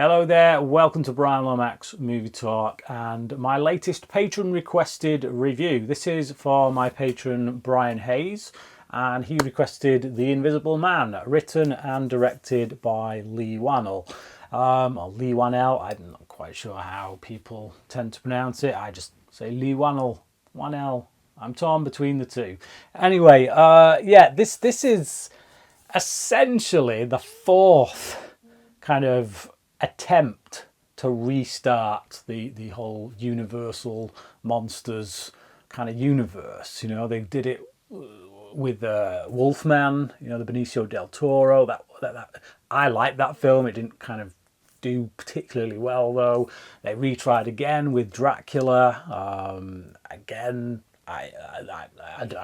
Hello there, welcome to Bryan Lomax Movie Talk and my latest patron requested review. This is for my patron Brian Hayes, and he requested The Invisible Man, written and directed by Leigh Whannel. Or Leigh Whannel, I'm not quite sure how people tend to pronounce it. I just say Leigh Whannel, Whannel. I'm torn between the two. Anyway, this is essentially the fourth kind of attempt to restart the whole Universal Monsters kind of universe. You know, they did it with Wolfman, you know, the Benicio del Toro. That I liked that film. It didn't kind of do particularly well though. They retried again with Dracula. Again, I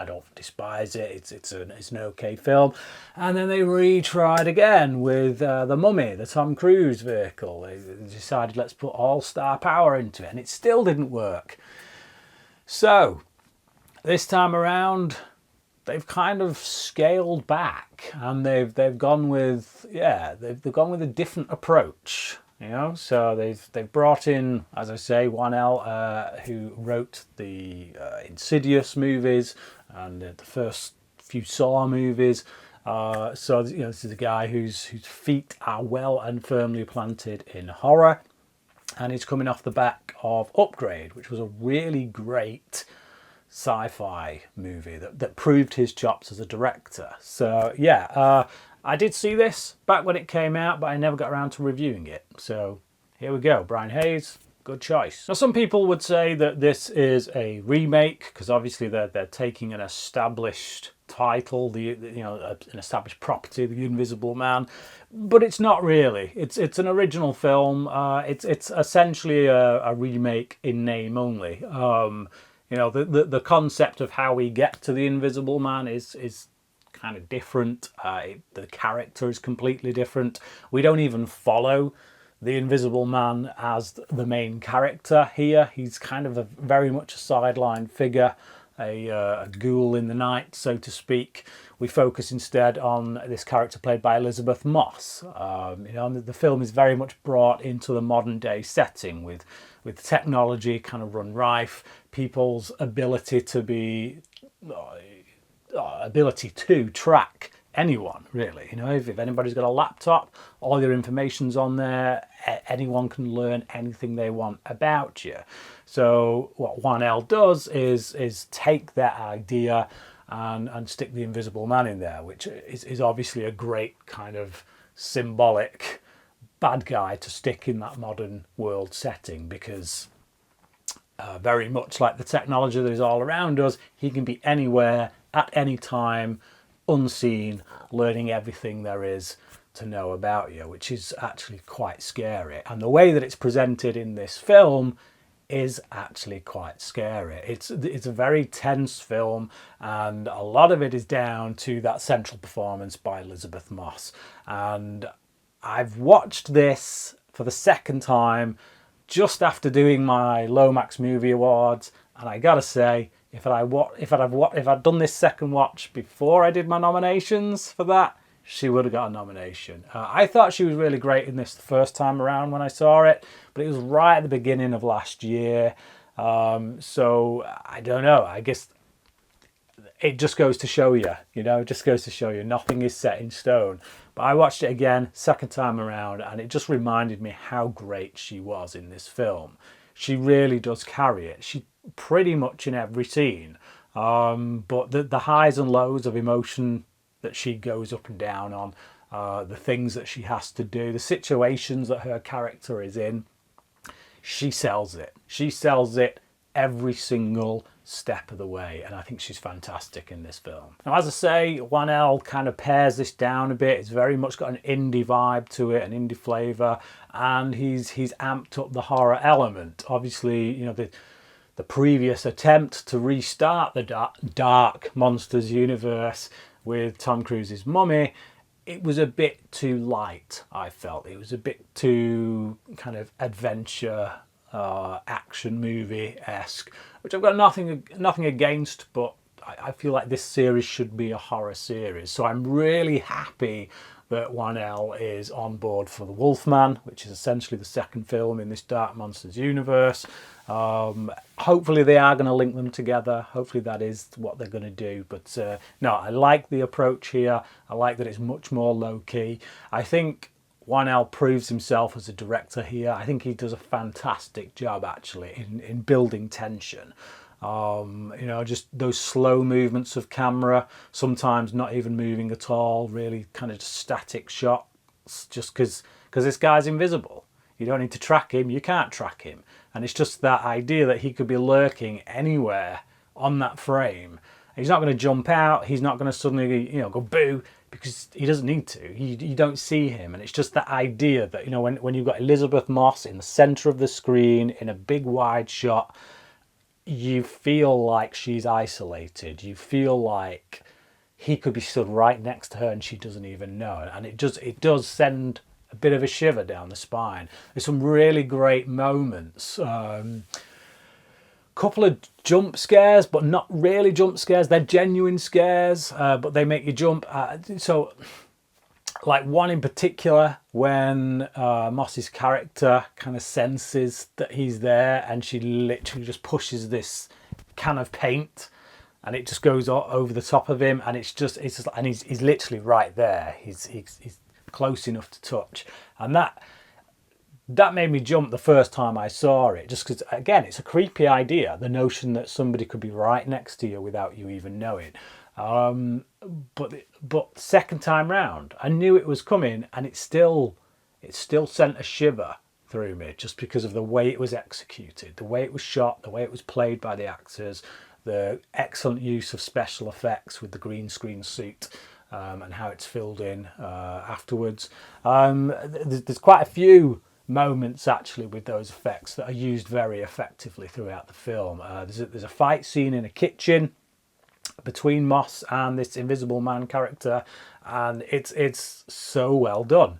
don't despise it. It's an okay film, and then they retried again with The Mummy, the Tom Cruise vehicle. They decided let's put all star power into it, and it still didn't work. So this time around, they've kind of scaled back, and they've gone with they've gone with a different approach. You know, so they've brought in, as I say, Whannel, who wrote the Insidious movies and the first few Saw movies. So you know, this is a guy whose feet are well and firmly planted in horror, and he's coming off the back of Upgrade, which was a really great sci-fi movie that proved his chops as a director. So yeah. I did see this back when it came out, but I never got around to reviewing it. So here we go. Brian Hayes, good choice. Now, some people would say that this is a remake because obviously they're taking an established title, an established property, The Invisible Man, but it's not really. It's an original film. It's essentially a remake in name only. You know, the concept of how we get to the Invisible Man is kind of different. The character is completely different. We don't even follow the Invisible Man as the main character here. He's kind of very much a sideline figure, a ghoul in the night, so to speak. We focus instead on this character played by Elizabeth Moss. You know, and the film is very much brought into the modern day setting with technology kind of run rife, people's ability to track anyone, really. You know, if anybody's got a laptop, all your information's on there. Anyone can learn anything they want about you. So what Whannel does is take that idea and stick the Invisible Man in there, which is obviously a great kind of symbolic bad guy to stick in that modern world setting, because very much like the technology that is all around us, he can be anywhere at any time, unseen, learning everything there is to know about you, which is actually quite scary. And the way that it's presented in this film is actually quite scary. It's a very tense film, and a lot of it is down to that central performance by Elizabeth Moss. And I've watched this for the second time just after doing my Lomax Movie Awards, and I gotta say, if I'd done this second watch before I did my nominations for that, she would have got a nomination. I thought she was really great in this the first time around when I saw it, but it was right at the beginning of last year. So I don't know. I guess it just goes to show you, nothing is set in stone. But I watched it again, second time around, and it just reminded me how great she was in this film. She really does carry it. She pretty much in every scene. But the highs and lows of emotion that she goes up and down on, the things that she has to do, the situations that her character is in, she sells it. She sells it every single step of the way, and I think she's fantastic in this film. Now, as I say, Whannel kind of pares this down a bit. It's very much got an indie vibe to it, an indie flavour, and he's amped up the horror element. Obviously, you know, the previous attempt to restart the dark Monsters universe with Tom Cruise's Mummy, it was a bit too light, I felt. It was a bit too kind of adventure, action movie-esque, which I've got nothing against, but I feel like this series should be a horror series. So I'm really happy that Whannel is on board for the Wolfman, which is essentially the second film in this Dark Monsters universe. Hopefully they are going to link them together. Hopefully that is what they're going to do. But no, I like the approach here. I like that it's much more low-key. I think Whannel proves himself as a director here. I think he does a fantastic job, actually, in building tension. You know, just those slow movements of camera, sometimes not even moving at all, really kind of just static shots, just because this guy's invisible. You don't need to track him, you can't track him. And it's just that idea that he could be lurking anywhere on that frame. He's not going to jump out, he's not going to suddenly, you know, go boo, because he doesn't need to. You don't see him. And it's just that idea that, you know, when you've got Elizabeth Moss in the centre of the screen, in a big wide shot, you feel like she's isolated. You feel like he could be stood right next to her and she doesn't even know. And it does send a bit of a shiver down the spine. There's some really great moments. Couple of jump scares, but not really jump scares. They're genuine scares, but they make you jump. So, like one in particular, when Moss's character kind of senses that he's there, and she literally just pushes this can of paint, and it just goes over the top of him, and it's just and he's literally right there. He's close enough to touch, and that made me jump the first time I saw it, just because, again, it's a creepy idea, the notion that somebody could be right next to you without you even knowing. But second time round, I knew it was coming, and it still sent a shiver through me, just because of the way it was executed, the way it was shot, the way it was played by the actors, the excellent use of special effects with the green screen suit, and how it's filled in afterwards. There's quite a few moments actually with those effects that are used very effectively throughout the film. There's a fight scene in a kitchen between Moss and this Invisible Man character, and it's so well done,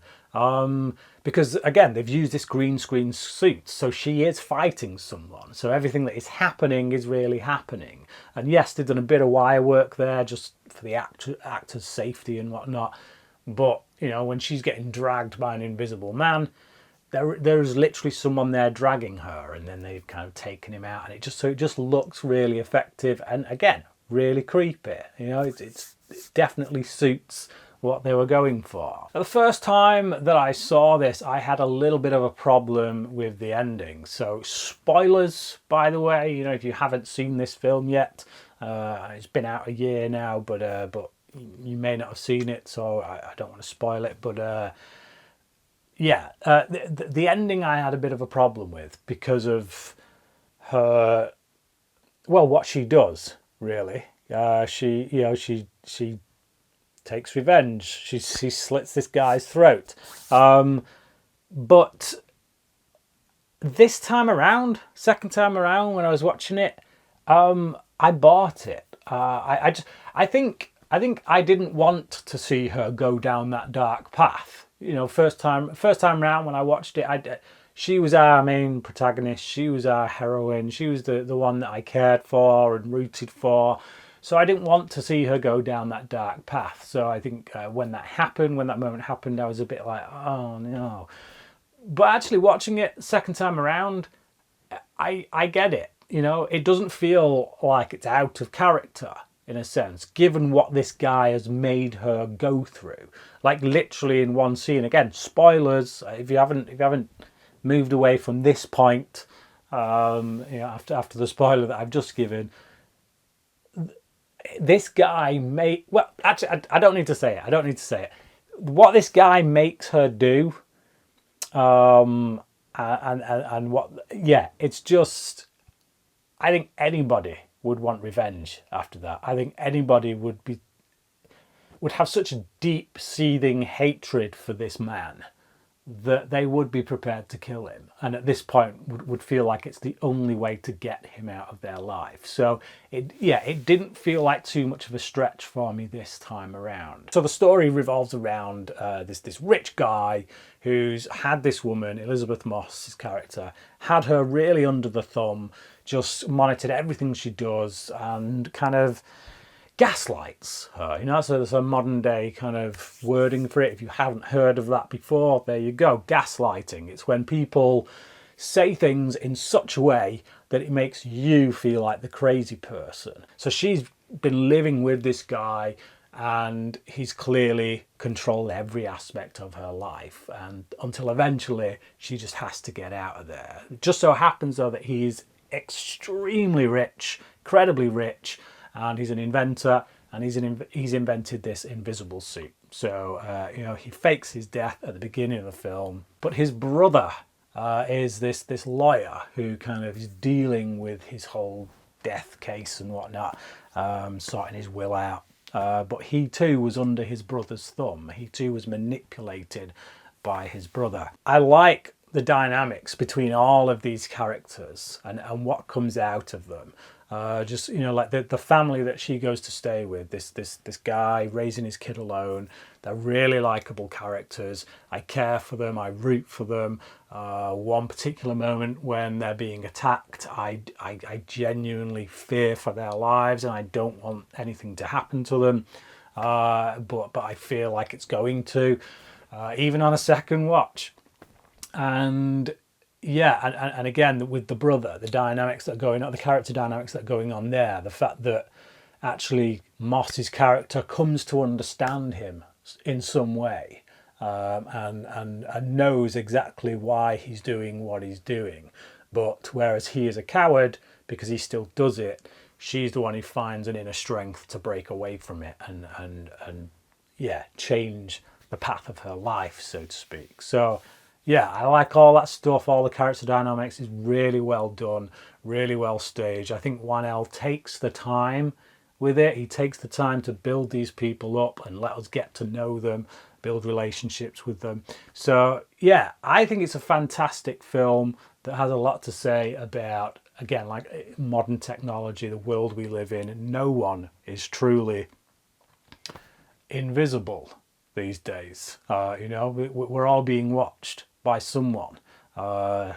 because again they've used this green screen suit, so she is fighting someone, so everything that is happening is really happening. And yes, they've done a bit of wire work there just for the actor's safety and whatnot, but you know, when she's getting dragged by an invisible man, there's literally someone there dragging her, and then they've kind of taken him out, and it just looks really effective, and again really creepy. You know, it definitely suits what they were going for. The first time that I saw this, I had a little bit of a problem with the ending. So spoilers, by the way, you know, if you haven't seen this film yet, it's been out a year now, but you may not have seen it, so I don't want to spoil it. But yeah, the ending I had a bit of a problem with because of her, well, what she does, really. She takes revenge. She slits this guy's throat. But this time around, second time around when I was watching it, I bought it. I think I didn't want to see her go down that dark path. You know, first time round when I watched it, she was our main protagonist. She was our heroine. She was the one that I cared for and rooted for. So I didn't want to see her go down that dark path. So I think when that moment happened, I was a bit like, oh no. But actually watching it second time around, I get it. You know, it doesn't feel like it's out of character in a sense, given what this guy has made her go through. Like literally in one scene, again, spoilers, if you haven't moved away from this point, you know, after the spoiler that I've just given, this guy well, actually, I don't need to say it. What this guy makes her do, and what, yeah, it's just, I think anybody would want revenge after that. I think anybody would have such a deep seething hatred for this man that they would be prepared to kill him, and at this point would feel like it's the only way to get him out of their life. So it didn't feel like too much of a stretch for me this time around. So the story revolves around this rich guy who's had this woman, Elizabeth Moss, his character, had her really under the thumb, just monitored everything she does, and kind of gaslights her. You know, so there's a modern day kind of wording for it. If you haven't heard of that before, there you go. Gaslighting. It's when people say things in such a way that it makes you feel like the crazy person. So she's been living with this guy, and he's clearly controlled every aspect of her life, and until eventually she just has to get out of there. It just so happens though that he's extremely rich, incredibly rich, and he's an inventor, and he's invented this invisible suit. So you know, he fakes his death at the beginning of the film, but his brother is this lawyer who kind of is dealing with his whole death case and whatnot, sorting his will out. But he too was under his brother's thumb. He too was manipulated by his brother. I like the dynamics between all of these characters and what comes out of them. Just, you know, like the family that she goes to stay with, this guy raising his kid alone. They're really likable characters. I care for them. I root for them. One particular moment when they're being attacked, I genuinely fear for their lives, and I don't want anything to happen to them. But I feel like it's going to, even on a second watch. And yeah, and again, with the brother, the dynamics that are going on, the character dynamics that are going on there, the fact that actually Moss's character comes to understand him in some way, and knows exactly why he's doing what he's doing. But whereas he is a coward because he still does it, she's the one who finds an inner strength to break away from it and yeah, change the path of her life, so to speak. So yeah, I like all that stuff. All the character dynamics is really well done, really well staged. I think Whannel takes the time with it. He takes the time to build these people up and let us get to know them, build relationships with them. So yeah, I think it's a fantastic film that has a lot to say about, again, like modern technology, the world we live in. No one is truly invisible these days. You know, we're all being watched by someone. Although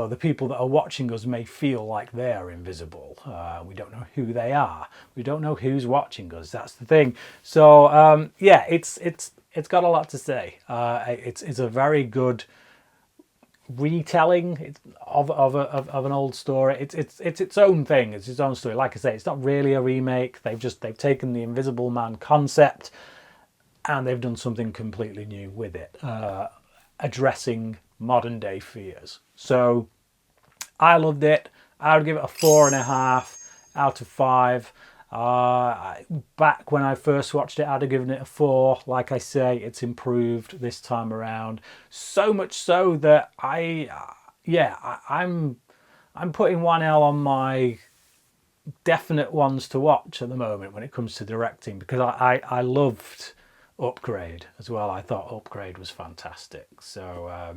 the people that are watching us may feel like they're invisible. We don't know who they are. We don't know who's watching us. That's the thing. So yeah, it's got a lot to say. It's a very good retelling of an old story. It's its own thing. It's its own story. Like I say, it's not really a remake. They've taken the Invisible Man concept and they've done something completely new with it, addressing modern day fears. So I loved it. I would give it a 4.5 out of 5. Back when I first watched it, I'd have given it a 4. Like I say, it's improved this time around, so much so that I'm putting Whannel on my definite ones to watch at the moment when it comes to directing, because I loved Upgrade as well. I thought Upgrade was fantastic. So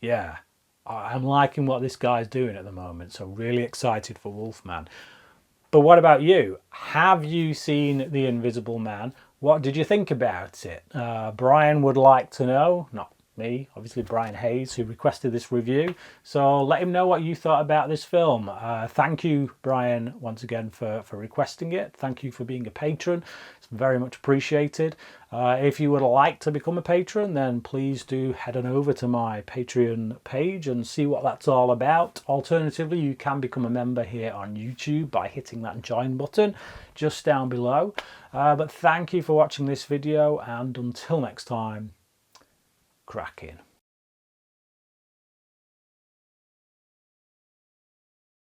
yeah, I'm liking what this guy's doing at the moment, so really excited for Wolfman. But what about you? Have you seen The Invisible Man? What did you think about it? Brian would like to know, not me, obviously Brian Hayes, who requested this review. So let him know what you thought about this film. Thank you, Brian, once again for requesting it. Thank you for being a patron. It's very much appreciated. If you would like to become a patron, then please do head on over to my Patreon page and see what that's all about. Alternatively, you can become a member here on YouTube by hitting that join button just down below. But thank you for watching this video, and until next time, cracking.